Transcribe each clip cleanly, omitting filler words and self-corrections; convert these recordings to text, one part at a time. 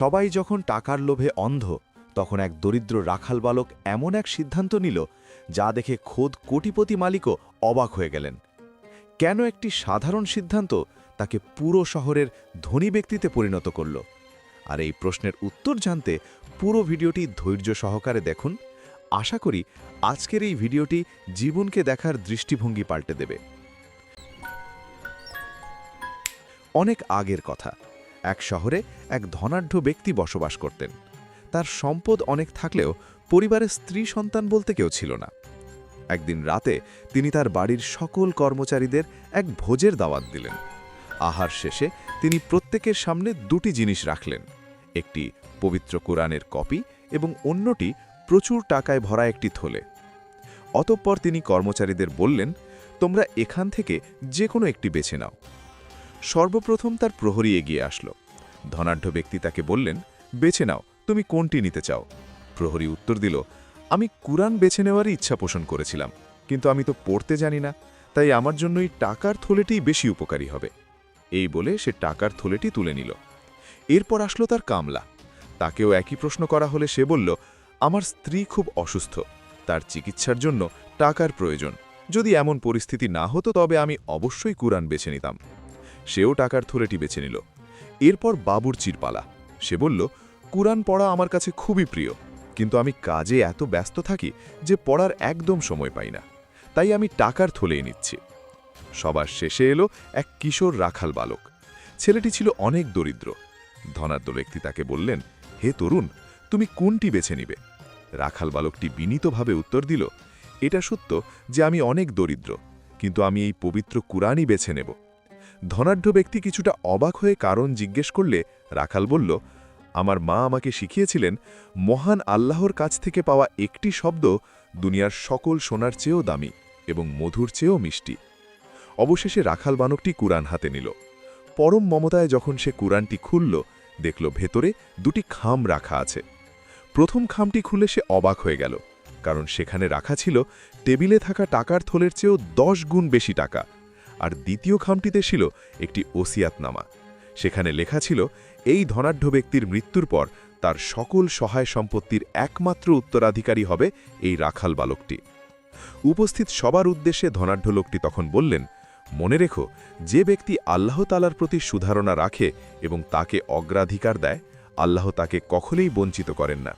সবাই যখন টাকার লোভে অন্ধ তখন এক দরিদ্র রাখাল বালক এমন এক সিদ্ধান্ত নিল যা দেখে খোদ কোটিপতি মালিকও অবাক হয়ে গেলেন। কেন একটি সাধারণ সিদ্ধান্ত তাকে পুরো শহরের ধনী ব্যক্তিতে পরিণত করল? আর এই প্রশ্নের উত্তর জানতে পুরো ভিডিওটি ধৈর্য সহকারে দেখুন। আশা করি আজকের এই ভিডিওটি জীবনকে দেখার দৃষ্টিভঙ্গি পাল্টে দেবে। অনেক আগের কথা, এক শহরে এক ধনাঢ্য ব্যক্তি বসবাস করতেন। তার সম্পদ অনেক থাকলেও পরিবারের স্ত্রী সন্তান বলতে কেউ ছিল না। একদিন রাতে তিনি তার বাড়ির সকল কর্মচারীদের এক ভোজের দাওয়াত দিলেন। আহার শেষে তিনি প্রত্যেকের সামনে দুটি জিনিস রাখলেন, একটি পবিত্র কোরআনের কপি এবং অন্যটি প্রচুর টাকায় ভরা একটি থলে। অতঃপর তিনি কর্মচারীদের বললেন, তোমরা এখান থেকে যে কোনো একটি বেছে নাও। সর্বপ্রথম তার প্রহরী এগিয়ে আসলো। ধনাঢ্য ব্যক্তি তাকে বললেন, বেছে নাও, তুমি কোনটি নিতে চাও? প্রহরী উত্তর দিল, আমি কুরআন বেছে নেওয়ারই ইচ্ছা পোষণ করেছিলাম, কিন্তু আমি তো পড়তে জানি না, তাই আমার জন্য এই টাকার থলেটিই বেশি উপকারী হবে। এই বলে সে টাকার থলেটি তুলে নিল। এরপর আসলো তার কামলা। তাকেও একই প্রশ্ন করা হলে সে বলল, আমার স্ত্রী খুব অসুস্থ, তার চিকিৎসার জন্য টাকার প্রয়োজন। যদি এমন পরিস্থিতি না হতো তবে আমি অবশ্যই কুরআন বেছে নিতাম। সেও টাকার থলেটি বেছে নিল। এরপর বাবুর্চির পালা। সে বলল, কুরআন পড়া আমার কাছে খুবই প্রিয়, কিন্তু আমি কাজে এত ব্যস্ত থাকি যে পড়ার একদম সময় পাই না, তাই আমি টাকার থলেই নিচ্ছি। সবার শেষে এলো এক কিশোর রাখাল বালক। ছেলেটি ছিল অনেক দরিদ্র। ধনাঢ্য ব্যক্তি তাকে বললেন, হে তরুণ, তুমি কোনটি বেছে নিবে? রাখাল বালকটি বিনীতভাবে উত্তর দিল, এটা সত্য যে আমি অনেক দরিদ্র, কিন্তু আমি এই পবিত্র কুরআনই বেছে নেব। ধনাঢ্য ব্যক্তি কিছুটা অবাক হয়ে কারণ জিজ্ঞেস করলে রাখাল বলল, আমার মা আমাকে শিখিয়েছিলেন, মহান আল্লাহর কাছ থেকে পাওয়া একটি শব্দ দুনিয়ার সকল সোনার চেয়েও দামি এবং মধুর চেয়েও মিষ্টি। অবশেষে রাখাল বালকটি কুরআন হাতে নিল। পরম মমতায় যখন সে কুরআনটি খুলল, দেখল ভেতরে দুটি খাম রাখা আছে। প্রথম খামটি খুলে সে অবাক হয়ে গেল, কারণ সেখানে রাখা ছিল টেবিলে থাকা টাকার থলের চেয়েও 10 গুণ বেশি টাকা। আর দ্বিতীয় খামটিতে ছিল একটি ওসিয়াতনামা। সেখানে লেখা ছিল, এই ধনাঢ্য ব্যক্তির মৃত্যুর পর তার সকল সহায় সম্পত্তির একমাত্র উত্তরাধিকারী হবে এই রাখাল বালকটি। উপস্থিত সবার উদ্দেশ্যে ধনাঢ্য লোকটি তখন বললেন, মনে রেখো, যে ব্যক্তি আল্লাহ তাআলার প্রতি সুধারণা রাখে এবং তাকে অগ্রাধিকার দেয়, আল্লাহ তাকে কখনোই বঞ্চিত করেন না।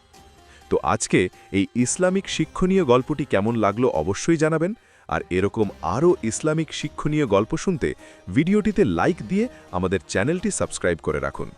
তো আজকে এই ইসলামিক শিক্ষণীয় গল্পটি কেমন লাগলো অবশ্যই জানাবেন। আর এরকম আরও ইসলামিক শিক্ষণীয় গল্প শুনতে ভিডিওটিতে লাইক দিয়ে আমাদের চ্যানেলটি সাবস্ক্রাইব করে রাখুন।